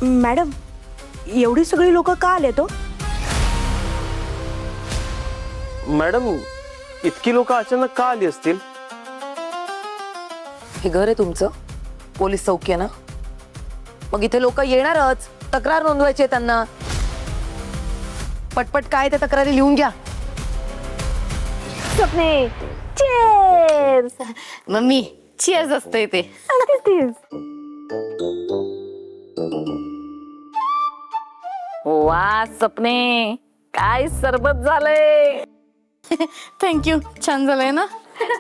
Madam एवढी सगळी लोक का आले तो? मॅडम इतकी लोक अचानक का आली असतील? हे घर आहे तुमचं, पोलीस चौकी आहे ना, मग इथे लोक येणारच, तक्रार नोंदवायची आहे त्यांना. पटपट काय ते तक्रारी लिहून घ्या. स्वप्ने चेअर्स. मम्मी चीअर्स असते ते. वा सपने, काय सरबत झालंय. थँक्यू, छान झालंय ना.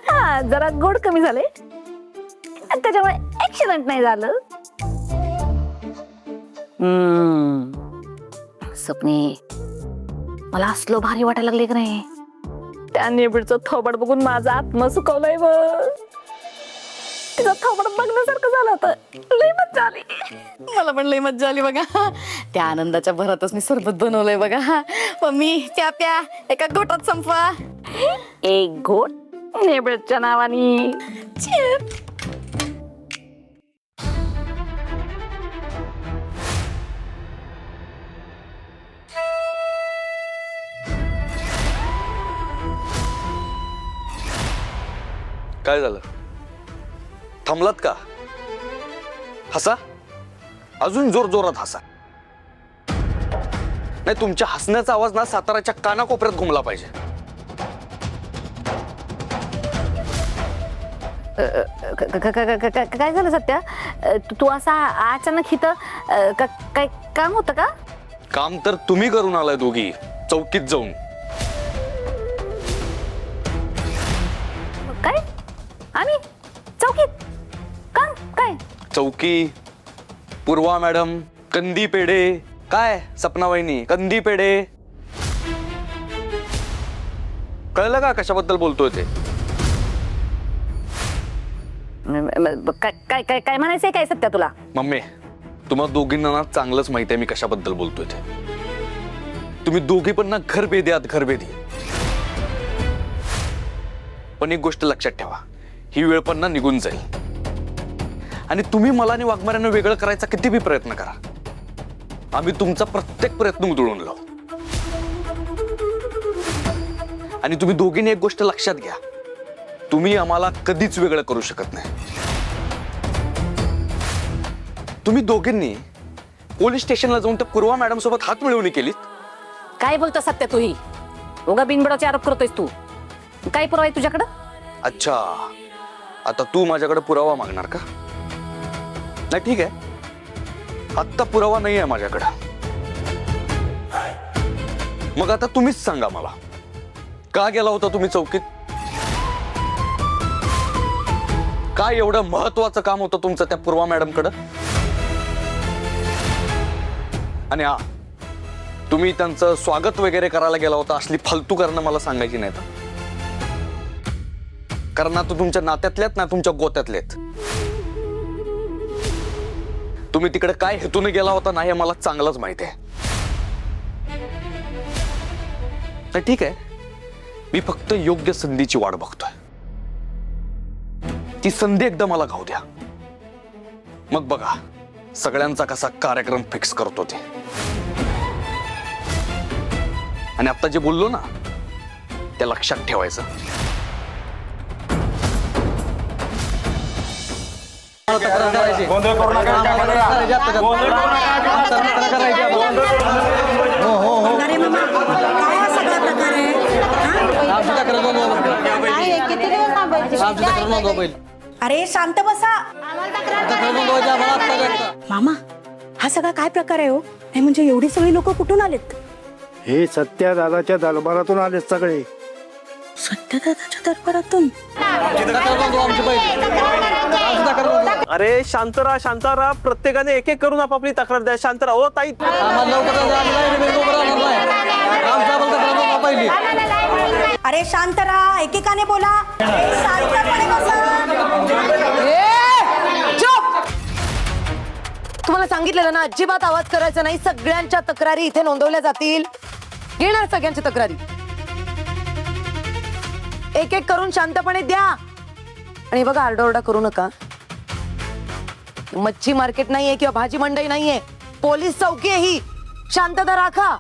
हा, जरा गोड कमी झाले, त्याच्यामुळे ऍक्सिडेंट नाही झालं. सपने, मला असलो भारी वाटायला लागले की नाही. त्या नेबीडचं थोबड बघून माझा आत्मा सुकवलाय व तिचं थोबड बघण्यासारखं झालं होतं. लई मज्जा आली. मला पण लई मज्जा आली बघा. त्या आनंदाच्या भरातच मी सरबत बनवलंय बघा. मम्मी त्या प्या, एका घोटात संपवा. एक घोट नेबीडच्या नावानी. काय झालं? थांबलात का? हसा, अजून जोर जोरात हसा. नाही, तुमच्या हसण्याचा आवाज ना साताराच्या कानाकोपऱ्यात घुमला पाहिजे. काय झालं सत्या? तू असा अचानक इथं काय काम होतं का? काम तर तुम्ही करून आलाय दोघी, चौकीत जाऊन. काय? आम्ही चौकीत काम? काय चौकी, पूर्वा मॅडम, कंदी पेढे. काय सपना वहिनी, कंदी पेढे. कळलं का कशाबद्दल बोलतोय ते? काय काय काय म्हणायचंय काय सत्या तुला? मम्मी, तुम्हाला दोघींना ना चांगलंच माहिती आहे मी कशाबद्दल बोलतोय ते. तुम्ही दोघी पण ना घरभेदी आहात, घरभेदी. पण एक गोष्ट लक्षात ठेवा, ही वेळ पण ना निघून जाईल. आणि तुम्ही मला आणि वाघमाऱ्यांना वेगळं करायचा किती बी प्रयत्न करा, आम्ही तुमचा प्रत्येक प्रयत्न उधळून लावू. आणि तुम्ही दोघींनी एक गोष्ट लक्षात घ्या, तुम्ही आम्हाला कधीच वेगळं करू शकत नाही. तुम्ही दोघींनी पोलीस स्टेशनला जाऊन त्या पूर्वा मॅडम सोबत हात मिळवणी केलीत. काय बोलतो सत्या तूही? उगा बिनबडाचे आरोप करतोयस तू. काय पुरावा आहे तुझ्याकडं? अच्छा, आता तू माझ्याकडे पुरावा मागणार का? नाही, ठीक आहे, आत्ता पुरावा नाही आहे माझ्याकडे. मग आता तुम्हीच सांगा मला, का गेला होता तुम्ही चौकीत? काय एवढं महत्वाचं काम होतं तुमचं त्या पूर्वा मॅडम कडं? आणि हा, तुम्ही त्यांचं स्वागत वगैरे करायला गेला होता, असली फालतू करणं मला सांगायची नाही. कारण ना तो तुमच्या नात्यातल्यात ना तुमच्या गोत्यातलेत. तुम्ही तिकडे काय हेतूने गेला होता ना हे मला चांगलंच माहिती आहे. ठीक आहे, मी फक्त योग्य संधीची वाट बघतोय. ती संधी एकदा मला घाऊ द्या, मग बघा सगळ्यांचा कसा कार्यक्रम फिक्स करतो ते. आणि आता जे बोललो ना ते लक्षात ठेवायचं. अरे शांत बसा मामा. हा सगळा काय प्रकार आहे हो? नाही म्हणजे एवढी सगळी लोक कुठून आलेत? हे सत्या दादाच्या दरबारातून आले सगळे. सत्या दादाच्या दरबारातून? अरे शांतरा शांतारा, प्रत्येकाने एक एक करून आपापली तक्रार द्या. शांतरा, ओ ताई. अरे शांत राहा, एकेकाने बोला. तुम्हाला सांगितलेलं ना, अजिबात आवाज करायचा नाही. सगळ्यांच्या तक्रारी इथे नोंदवल्या जातील. घेणार सगळ्यांची तक्रारी, एक एक करून शांतपणे द्या. आणि बघा, आरडाओरडा करू नका. मच्छी मार्केट नाहीये किंवा भाजी मंडई नाहीये, पोलीस चौकी आहे ही, शांतता राखा.